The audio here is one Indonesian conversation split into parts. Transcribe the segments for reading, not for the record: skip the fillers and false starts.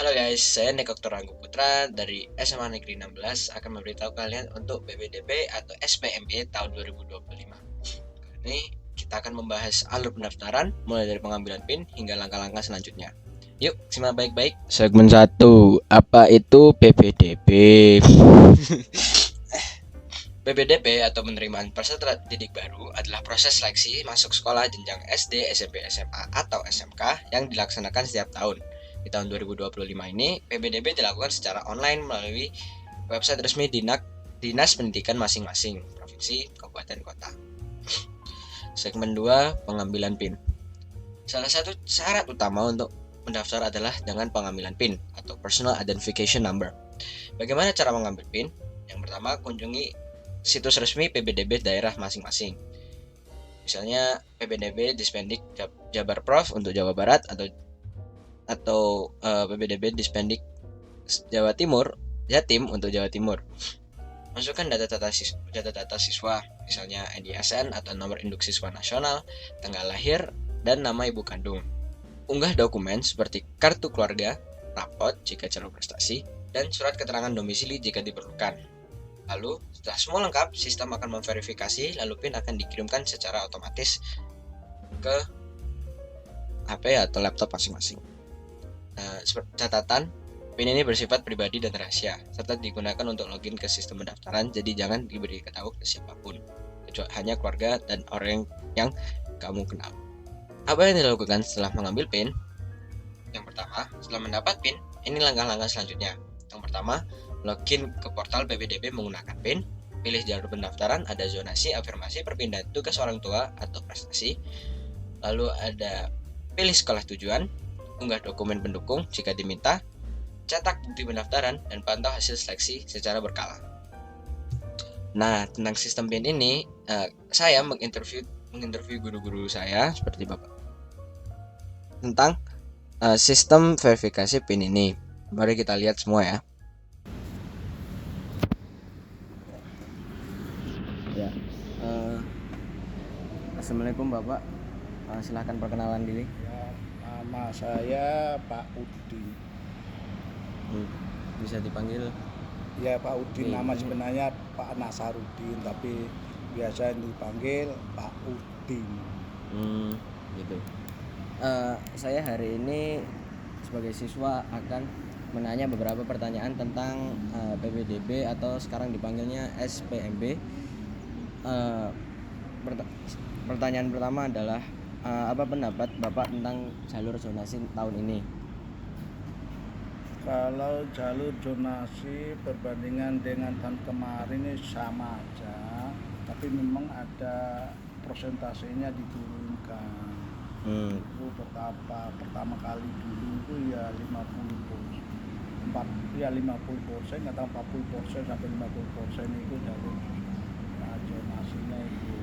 Halo guys, saya Nekoktor Anggu Putra dari SMA Negeri 16 akan memberitahu kalian untuk PPDB atau SPMB tahun 2025. Kali ini kita akan membahas alur pendaftaran mulai dari pengambilan PIN hingga langkah-langkah selanjutnya. Yuk, simak baik-baik. Segmen 1, apa itu PPDB? PPDB atau penerimaan peserta didik baru adalah proses seleksi masuk sekolah jenjang SD, SMP, SMA, atau SMK yang dilaksanakan setiap tahun. Di tahun 2025 ini, PPDB dilakukan secara online melalui website resmi Dinas Pendidikan masing-masing, provinsi, kabupaten, kota. Segmen 2, pengambilan PIN. Salah satu syarat utama untuk mendaftar adalah dengan pengambilan PIN atau Personal Identification Number. Bagaimana cara mengambil PIN? Yang pertama, kunjungi situs resmi PPDB daerah masing-masing. Misalnya PPDB Dispendik Jabar Prof untuk Jawa Barat atau PPDB Dispendik Jawa Timur Jatim untuk Jawa Timur. Masukkan data siswa, misalnya NISN atau nomor induk siswa nasional, tanggal lahir, dan nama ibu kandung. Unggah dokumen seperti kartu keluarga, rapot jika calon prestasi, dan surat keterangan domisili jika diperlukan. Lalu, setelah semua lengkap, sistem akan memverifikasi, lalu PIN akan dikirimkan secara otomatis ke HP atau laptop masing-masing. Catatan, PIN ini bersifat pribadi dan rahasia, serta digunakan untuk login ke sistem pendaftaran, jadi jangan diberi tahu ke siapapun, kecuali hanya keluarga dan orang yang kamu kenal. Apa yang dilakukan setelah mengambil PIN? Yang pertama, setelah mendapat PIN, ini langkah-langkah selanjutnya. Yang pertama, login ke portal PPDB menggunakan PIN, pilih jalur pendaftaran, ada zonasi, afirmasi, perpindahan tugas orang tua atau prestasi. Lalu ada pilih sekolah tujuan, unggah dokumen pendukung jika diminta, cetak bukti pendaftaran, dan pantau hasil seleksi secara berkala. Nah, tentang sistem PIN ini, saya menginterview guru-guru saya seperti Bapak tentang sistem verifikasi PIN ini. Mari kita lihat semua ya. Assalamualaikum Bapak, silahkan perkenalan diri. Ya, nama saya Pak Udin. Bisa dipanggil? Ya, Pak Udin. Nama sebenarnya Pak Nasarudin, tapi biasa dipanggil Pak Udin. Gitu. Saya hari ini sebagai siswa akan menanya beberapa pertanyaan tentang PPDB atau sekarang dipanggilnya SPMB. Pertanyaan pertama adalah apa pendapat Bapak tentang jalur zonasi tahun ini? Kalau jalur zonasi perbandingan dengan tahun kemarin ini sama aja, tapi memang ada persentasenya diturunkan. Itu pertama kali dulu itu ya 50% atau 40% sampai 50% itu jalur zonasinya itu.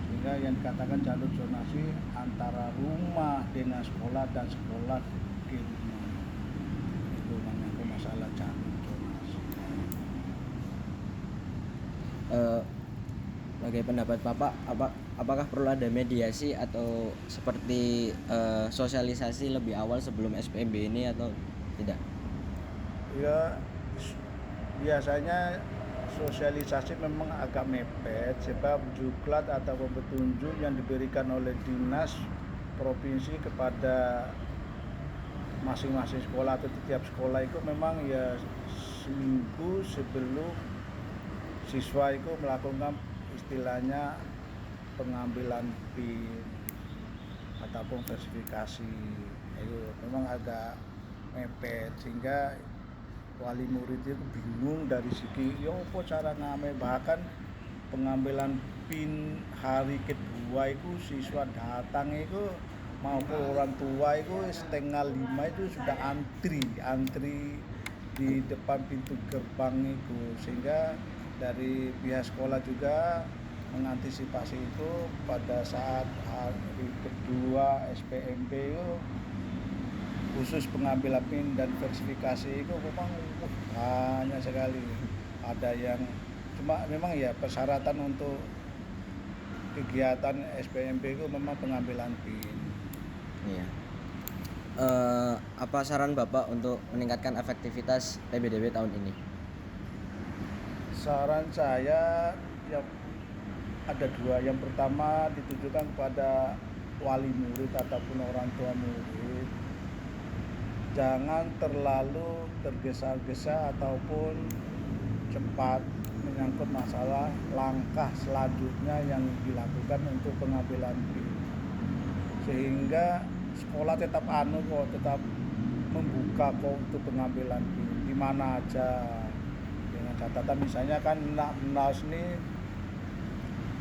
Sehingga yang dikatakan jalur zonasi antara rumah dengan sekolah dan sekolah ke rumah, itu menyangkut masalah jalur zonasi. Bagaimana pendapat Bapak, apakah perlu ada mediasi atau seperti sosialisasi lebih awal sebelum SPMB ini atau tidak? Ya, biasanya sosialisasi memang agak mepet sebab juklat atau petunjuk yang diberikan oleh dinas provinsi kepada masing-masing sekolah atau setiap sekolah itu memang ya seminggu sebelum siswa itu melakukan istilahnya pengambilan PIN ataupun verifikasi, itu memang agak mepet sehingga wali murid itu bingung dari segi ya apa cara ngambil. Bahkan pengambilan PIN hari kedua itu siswa datang itu maupun orang tua itu 4:30 itu sudah antri di depan pintu gerbang itu, sehingga dari pihak sekolah juga mengantisipasi itu pada saat hari kedua SPMB itu khusus pengambilan PIN dan verifikasi itu memang banyak sekali. Ada yang cuma memang ya persyaratan untuk kegiatan SPMB itu memang pengambilan PIN. Iya. Apa saran Bapak untuk meningkatkan efektivitas PBDB tahun ini? Saran saya ya ada dua. Yang pertama ditujukan kepada wali murid ataupun orang tua murid. Jangan terlalu tergesa-gesa ataupun cepat menyangkut masalah langkah selanjutnya yang dilakukan untuk pengambilan PIN, sehingga sekolah tetap tetap membuka kok untuk pengambilan PIN di mana aja, dengan catatan misalnya kan NAS ini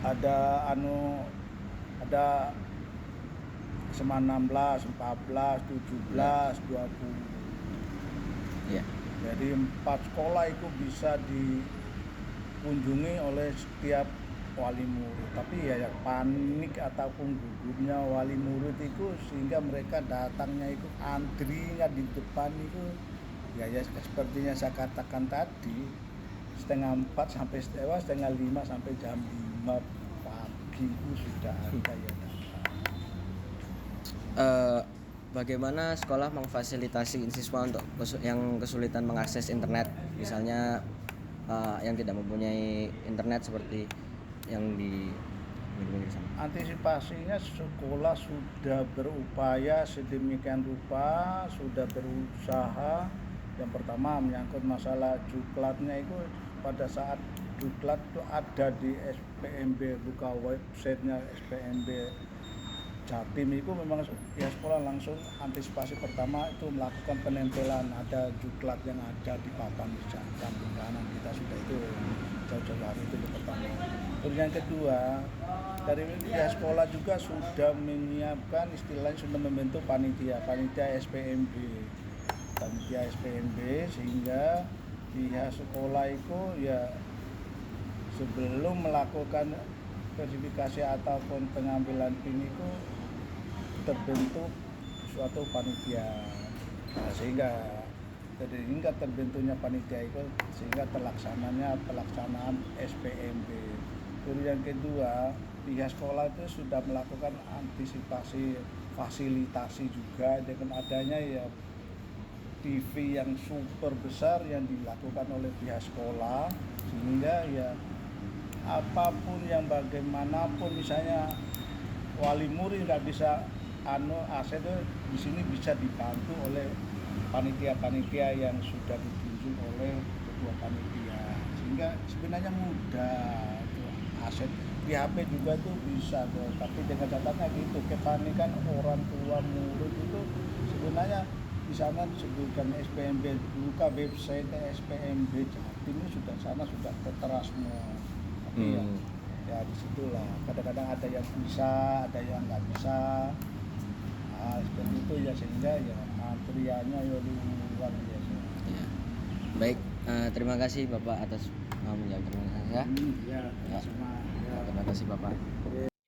ada ada SMA 16, 14, 17, 20. Iya. Jadi 4 sekolah itu bisa dikunjungi oleh setiap wali murid. Tapi ya yang panik ataupun gugurnya wali murid itu sehingga mereka datangnya itu antrinya di depan itu ya sepertinya saya katakan tadi, setengah 4 sampai setengah 5 sampai jam 5 pagi itu sudah ada ya datang. Bagaimana sekolah memfasilitasi siswa untuk yang kesulitan mengakses internet, misalnya yang tidak mempunyai internet seperti yang di pinggir-pinggir sana? Antisipasinya sekolah sudah berupaya sedemikian rupa, sudah berusaha. Yang pertama menyangkut masalah juklatnya itu, pada saat juklat itu ada di SPMB, buka websitenya SPMB Jatim itu memang ya sekolah langsung antisipasi pertama itu melakukan penempelan ada juklat yang ada di papan di samping kanan kita sudah itu jauh-jauh hari itu yang pertama. Terus yang kedua, dari pihak sekolah juga sudah menyiapkan, istilahnya sudah membentuk panitia SPMB, sehingga pihak sekolah itu ya sebelum melakukan verifikasi ataupun pengambilan PIN itu terbentuk suatu panitia. Nah, sehingga terbentuknya panitia itu sehingga pelaksanaan SPMB. Terus yang kedua, pihak sekolah itu sudah melakukan antisipasi fasilitasi juga dengan adanya ya TV yang super besar yang dilakukan oleh pihak sekolah, sehingga ya apapun yang bagaimanapun misalnya wali murid nggak bisa AC itu di sini bisa dibantu oleh panitia-panitia yang sudah ditunjuk oleh ketua panitia, sehingga sebenarnya mudah itu aset di HP juga tuh bisa tuh, tapi dengan catatan gitu kepanikan orang tua murid itu sebenarnya di sana disebutkan SPMB, buka website SPMB Jatim ini sudah sana sudah tertera semua, tapi ya disitulah kadang-kadang ada yang bisa ada yang nggak bisa, seperti itu ya, sehingga ya antriannya ya luar biasa. Ya. Baik, terima kasih Bapak atas menjawab pertanyaan saya. Ya, sama ya. Terima kasih Bapak.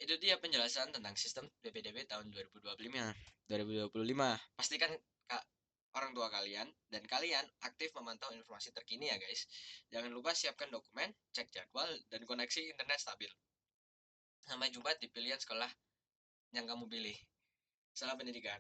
Itu dia penjelasan tentang sistem PPDB tahun 2025. Pastikan orang tua kalian dan kalian aktif memantau informasi terkini ya guys. Jangan lupa siapkan dokumen, cek jadwal, dan koneksi internet stabil. Sampai jumpa di pilihan sekolah yang kamu pilih. Salam pendidikan.